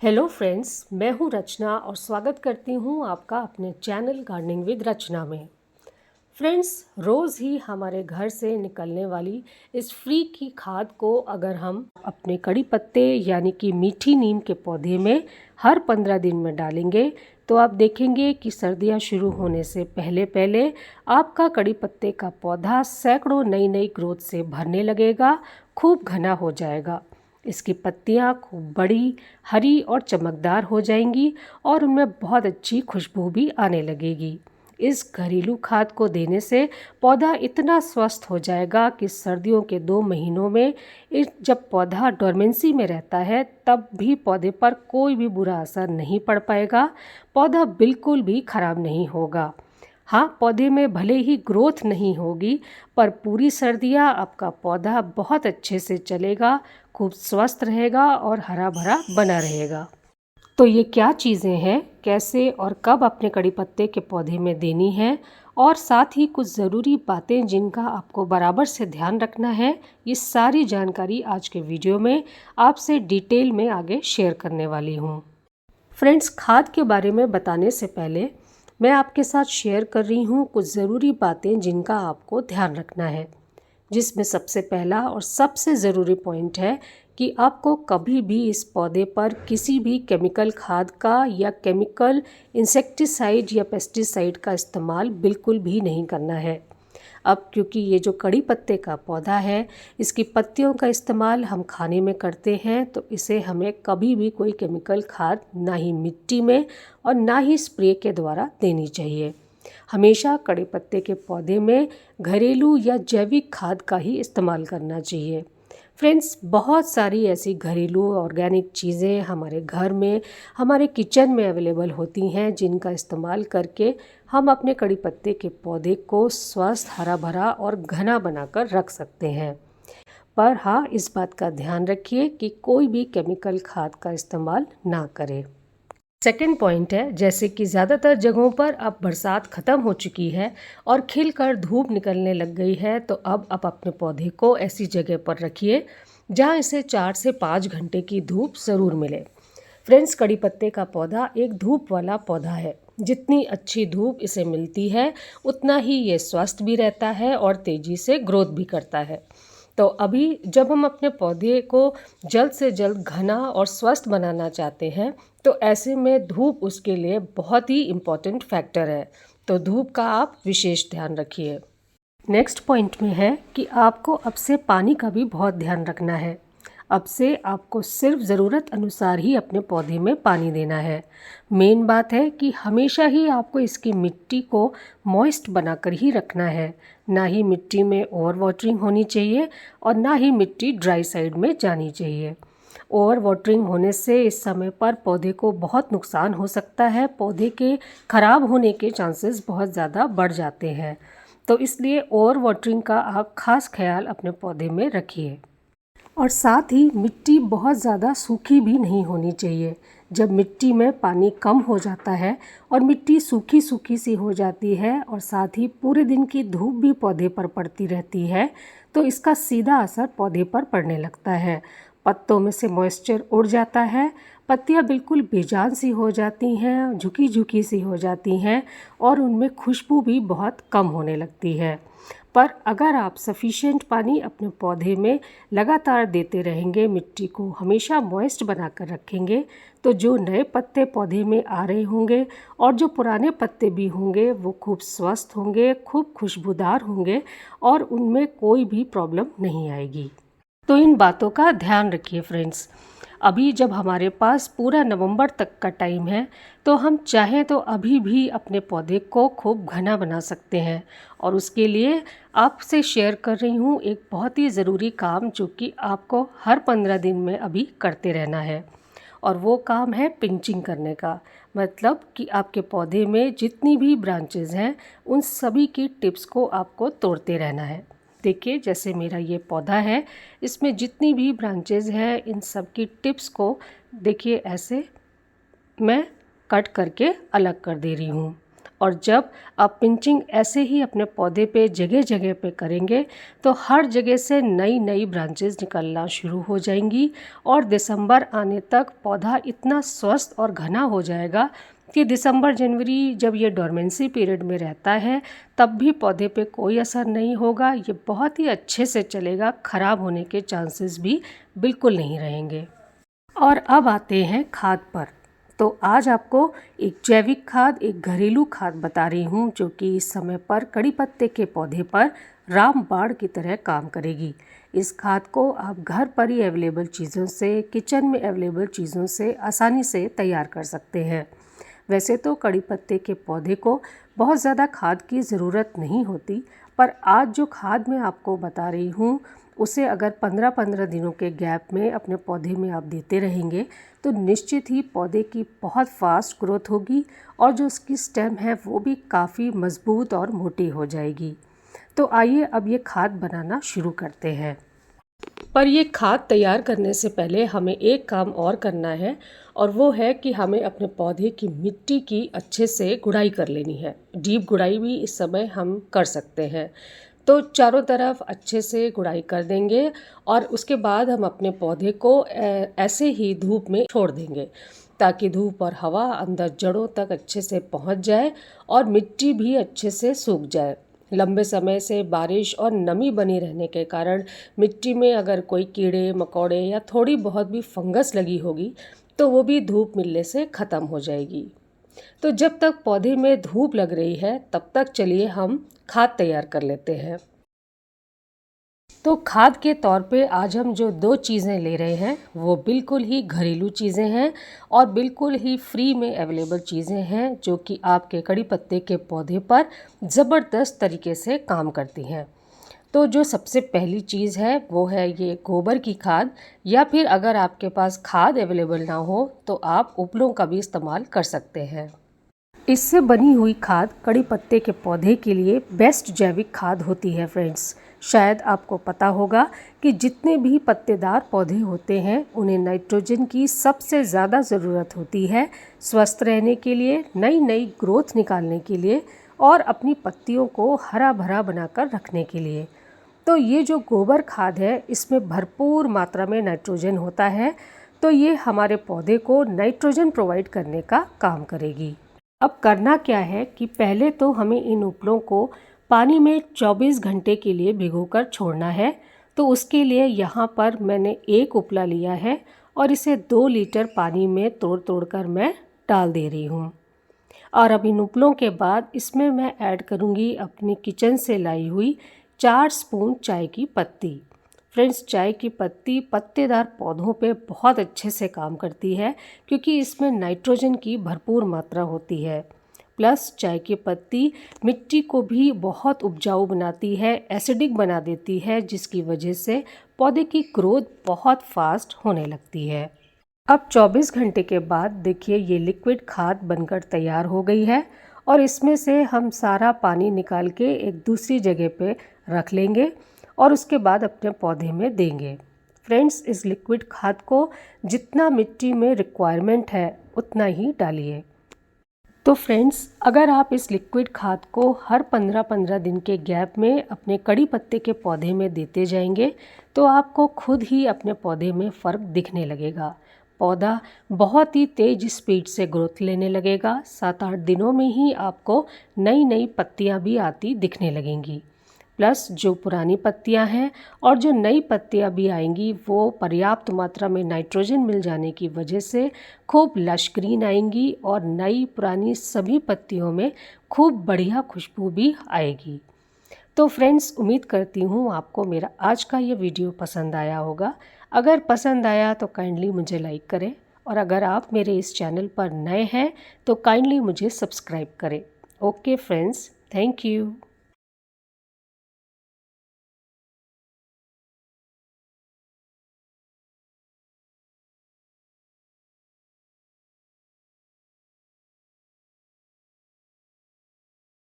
Hello friends, मैं हूं रचना और स्वागत करती हूं आपका अपने चैनल गार्डनिंग विद रचना में। फ्रेंड्स, रोज़ ही हमारे घर से निकलने वाली इस फ्री की खाद को अगर हम अपने कड़ी पत्ते यानी कि मीठी नीम के पौधे में हर 15 दिन में डालेंगे तो आप देखेंगे कि सर्दियां शुरू होने से पहले पहले आपका कड़ी पत्ते का पौधा सैकड़ों नई नई ग्रोथ से भरने लगेगा, खूब घना हो जाएगा। इसकी पत्तियां खूब बड़ी, हरी और चमकदार हो जाएंगी और उनमें बहुत अच्छी खुशबू भी आने लगेगी। इस घरेलू खाद को देने से पौधा इतना स्वस्थ हो जाएगा कि सर्दियों के 2 महीनों में जब पौधा डोरमेंसी में रहता है तब भी पौधे पर कोई भी बुरा असर नहीं पड़ पाएगा। पौधा बिल्कुल भी खराब नहीं होगा। हाँ, पौधे में भले ही ग्रोथ नहीं होगी पर पूरी सर्दियाँ आपका पौधा बहुत अच्छे से चलेगा, खूब स्वस्थ रहेगा और हरा भरा बना रहेगा। तो ये क्या चीज़ें हैं, कैसे और कब अपने कड़ी पत्ते के पौधे में देनी है और साथ ही कुछ ज़रूरी बातें जिनका आपको बराबर से ध्यान रखना है, ये सारी जानकारी आज के वीडियो में आपसे डिटेल में आगे शेयर करने वाली हूँ। फ्रेंड्स, खाद के बारे में बताने से पहले मैं आपके साथ शेयर कर रही हूँ कुछ ज़रूरी बातें जिनका आपको ध्यान रखना है, जिसमें सबसे पहला और सबसे ज़रूरी पॉइंट है कि आपको कभी भी इस पौधे पर किसी भी केमिकल खाद का या केमिकल इंसेक्टिसाइड या पेस्टिसाइड का इस्तेमाल बिल्कुल भी नहीं करना है। अब क्योंकि ये जो कड़ी पत्ते का पौधा है, इसकी पत्तियों का इस्तेमाल हम खाने में करते हैं, तो इसे हमें कभी भी कोई केमिकल खाद ना ही मिट्टी में और ना ही स्प्रे के द्वारा देनी चाहिए। हमेशा कड़ी पत्ते के पौधे में घरेलू या जैविक खाद का ही इस्तेमाल करना चाहिए। फ्रेंड्स, बहुत सारी ऐसी घरेलू ऑर्गेनिक चीज़ें हमारे घर में, हमारे किचन में अवेलेबल होती हैं जिनका इस्तेमाल करके हम अपने कड़ी पत्ते के पौधे को स्वस्थ, हरा भरा और घना बनाकर रख सकते हैं। पर हाँ, इस बात का ध्यान रखिए कि कोई भी केमिकल खाद का इस्तेमाल ना करें। सेकेंड पॉइंट है, जैसे कि ज़्यादातर जगहों पर अब बरसात ख़त्म हो चुकी है और खिलकर धूप निकलने लग गई है, तो अब आप अपने पौधे को ऐसी जगह पर रखिए जहां इसे 4 से 5 घंटे की धूप ज़रूर मिले। फ्रेंड्स, कड़ी पत्ते का पौधा एक धूप वाला पौधा है। जितनी अच्छी धूप इसे मिलती है उतना ही ये स्वस्थ भी रहता है और तेज़ी से ग्रोथ भी करता है। तो अभी जब हम अपने पौधे को जल्द से जल्द घना और स्वस्थ बनाना चाहते हैं तो ऐसे में धूप उसके लिए बहुत ही इम्पॉर्टेंट फैक्टर है। तो धूप का आप विशेष ध्यान रखिए। नेक्स्ट पॉइंट में है कि आपको अब से पानी का भी बहुत ध्यान रखना है। अब से आपको सिर्फ ज़रूरत अनुसार ही अपने पौधे में पानी देना है। मेन बात है कि हमेशा ही आपको इसकी मिट्टी को मॉइस्ट बनाकर ही रखना है। ना ही मिट्टी में ओवर वाटरिंग होनी चाहिए और ना ही मिट्टी ड्राई साइड में जानी चाहिए। ओवर वाटरिंग होने से इस समय पर पौधे को बहुत नुकसान हो सकता है। पौधे के ख़राब होने के चांसेस बहुत ज़्यादा बढ़ जाते हैं। तो इसलिए ओवर वाटरिंग का आप खास ख्याल अपने पौधे में रखिए। और साथ ही मिट्टी बहुत ज़्यादा सूखी भी नहीं होनी चाहिए। जब मिट्टी में पानी कम हो जाता है और मिट्टी सूखी सूखी सी हो जाती है और साथ ही पूरे दिन की धूप भी पौधे पर पड़ती रहती है तो इसका सीधा असर पौधे पर पड़ने लगता है। पत्तों में से मॉइस्चर उड़ जाता है, पत्तियां बिल्कुल बेजान सी हो जाती हैं, झुकी झुकी सी हो जाती हैं और उनमें खुशबू भी बहुत कम होने लगती है। पर अगर आप सफिशिएंट पानी अपने पौधे में लगातार देते रहेंगे, मिट्टी को हमेशा मॉइस्ट बनाकर रखेंगे, तो जो नए पत्ते पौधे में आ रहे होंगे और जो पुराने पत्ते भी होंगे वो खूब स्वस्थ होंगे, खूब खुशबूदार होंगे और उनमें कोई भी प्रॉब्लम नहीं आएगी। तो इन बातों का ध्यान रखिए फ्रेंड्स। अभी जब हमारे पास पूरा नवंबर तक का टाइम है तो हम चाहें तो अभी भी अपने पौधे को खूब घना बना सकते हैं और उसके लिए आपसे शेयर कर रही हूँ एक बहुत ही ज़रूरी काम जो कि आपको हर 15 दिन में अभी करते रहना है। और वो काम है पिंचिंग करने का। मतलब कि आपके पौधे में जितनी भी ब्रांचेज़ हैं उन सभी की टिप्स को आपको तोड़ते रहना है। देखिए, जैसे मेरा ये पौधा है, इसमें जितनी भी ब्रांचेज़ हैं इन सब की टिप्स को देखिए ऐसे मैं कट करके अलग कर दे रही हूँ। और जब आप पिंचिंग ऐसे ही अपने पौधे पे जगह जगह पे करेंगे तो हर जगह से नई नई ब्रांचेस निकलना शुरू हो जाएंगी और दिसंबर आने तक पौधा इतना स्वस्थ और घना हो जाएगा कि दिसंबर जनवरी जब ये डोरमेंसी पीरियड में रहता है तब भी पौधे पे कोई असर नहीं होगा। ये बहुत ही अच्छे से चलेगा, ख़राब होने के चांसेस भी बिल्कुल नहीं रहेंगे। और अब आते हैं खाद पर। तो आज आपको एक जैविक खाद, एक घरेलू खाद बता रही हूँ जो कि इस समय पर कड़ी पत्ते के पौधे पर रामबाण की तरह काम करेगी। इस खाद को आप घर पर ही अवेलेबल चीज़ों से, किचन में अवेलेबल चीज़ों से आसानी से तैयार कर सकते हैं। वैसे तो कड़ी पत्ते के पौधे को बहुत ज़्यादा खाद की ज़रूरत नहीं होती, पर आज जो खाद मैं आपको बता रही हूँ उसे अगर 15-15 दिनों के गैप में अपने पौधे में आप देते रहेंगे तो निश्चित ही पौधे की बहुत फास्ट ग्रोथ होगी और जो उसकी स्टेम है वो भी काफ़ी मज़बूत और मोटी हो जाएगी। तो आइए अब ये खाद बनाना शुरू करते हैं। पर ये खाद तैयार करने से पहले हमें एक काम और करना है और वो है कि हमें अपने पौधे की मिट्टी की अच्छे से गुड़ाई कर लेनी है। डीप गुड़ाई भी इस समय हम कर सकते हैं। तो चारों तरफ अच्छे से गुड़ाई कर देंगे और उसके बाद हम अपने पौधे को ऐसे ही धूप में छोड़ देंगे ताकि धूप और हवा अंदर जड़ों तक अच्छे से पहुंच जाए और मिट्टी भी अच्छे से सूख जाए। लंबे समय से बारिश और नमी बनी रहने के कारण मिट्टी में अगर कोई कीड़े मकोड़े या थोड़ी बहुत भी फंगस लगी होगी तो वो भी धूप मिलने से ख़त्म हो जाएगी। तो जब तक पौधे में धूप लग रही है तब तक चलिए हम खाद तैयार कर लेते हैं। तो खाद के तौर पे आज हम जो 2 चीज़ें ले रहे हैं वो बिल्कुल ही घरेलू चीज़ें हैं और बिल्कुल ही फ्री में अवेलेबल चीज़ें हैं जो कि आपके कड़ी पत्ते के पौधे पर ज़बरदस्त तरीके से काम करती हैं। तो जो सबसे पहली चीज़ है वो है ये गोबर की खाद, या फिर अगर आपके पास खाद अवेलेबल ना हो तो आप उपलों का भी इस्तेमाल कर सकते हैं। इससे बनी हुई खाद कड़ी पत्ते के पौधे के लिए बेस्ट जैविक खाद होती है फ्रेंड्स। शायद आपको पता होगा कि जितने भी पत्तेदार पौधे होते हैं उन्हें नाइट्रोजन की सबसे ज़्यादा ज़रूरत होती है स्वस्थ रहने के लिए, नई नई ग्रोथ निकालने के लिए और अपनी पत्तियों को हरा भरा बनाकर रखने के लिए। तो ये जो गोबर खाद है इसमें भरपूर मात्रा में नाइट्रोजन होता है, तो ये हमारे पौधे को नाइट्रोजन प्रोवाइड करने का काम करेगी। अब करना क्या है कि पहले तो हमें इन उपलों को पानी में 24 घंटे के लिए भिगोकर छोड़ना है। तो उसके लिए यहाँ पर मैंने एक उपला लिया है और इसे 2 लीटर पानी में तोड़ तोड़ कर मैं डाल दे रही हूँ। और अब इन उपलों के बाद इसमें मैं ऐड करूँगी अपनी किचन से लाई हुई 4 स्पून चाय की पत्ती। फ्रेंड्स, चाय की पत्ती पत्तेदार पौधों पे बहुत अच्छे से काम करती है क्योंकि इसमें नाइट्रोजन की भरपूर मात्रा होती है। प्लस चाय की पत्ती मिट्टी को भी बहुत उपजाऊ बनाती है, एसिडिक बना देती है, जिसकी वजह से पौधे की ग्रोथ बहुत फास्ट होने लगती है। अब 24 घंटे के बाद देखिए ये लिक्विड खाद बनकर तैयार हो गई है और इसमें से हम सारा पानी निकाल के एक दूसरी जगह पे रख लेंगे और उसके बाद अपने पौधे में देंगे। फ्रेंड्स, इस लिक्विड खाद को जितना मिट्टी में रिक्वायरमेंट है उतना ही डालिए। तो फ्रेंड्स, अगर आप इस लिक्विड खाद को हर 15-15 दिन के गैप में अपने कड़ी पत्ते के पौधे में देते जाएंगे तो आपको खुद ही अपने पौधे में फ़र्क दिखने लगेगा। पौधा बहुत ही तेज़ स्पीड से ग्रोथ लेने लगेगा। 7-8 दिनों में ही आपको नई नई पत्तियां भी आती दिखने लगेंगी। प्लस जो पुरानी पत्तियां हैं और जो नई पत्तियां भी आएंगी वो पर्याप्त मात्रा में नाइट्रोजन मिल जाने की वजह से खूब लश ग्रीन आएंगी और नई पुरानी सभी पत्तियों में खूब बढ़िया खुशबू भी आएगी। तो फ्रेंड्स, उम्मीद करती हूँ आपको मेरा आज का ये वीडियो पसंद आया होगा। अगर पसंद आया तो काइंडली मुझे लाइक करें और अगर आप मेरे इस चैनल पर नए हैं तो काइंडली मुझे सब्सक्राइब करें। Okay friends, thank you.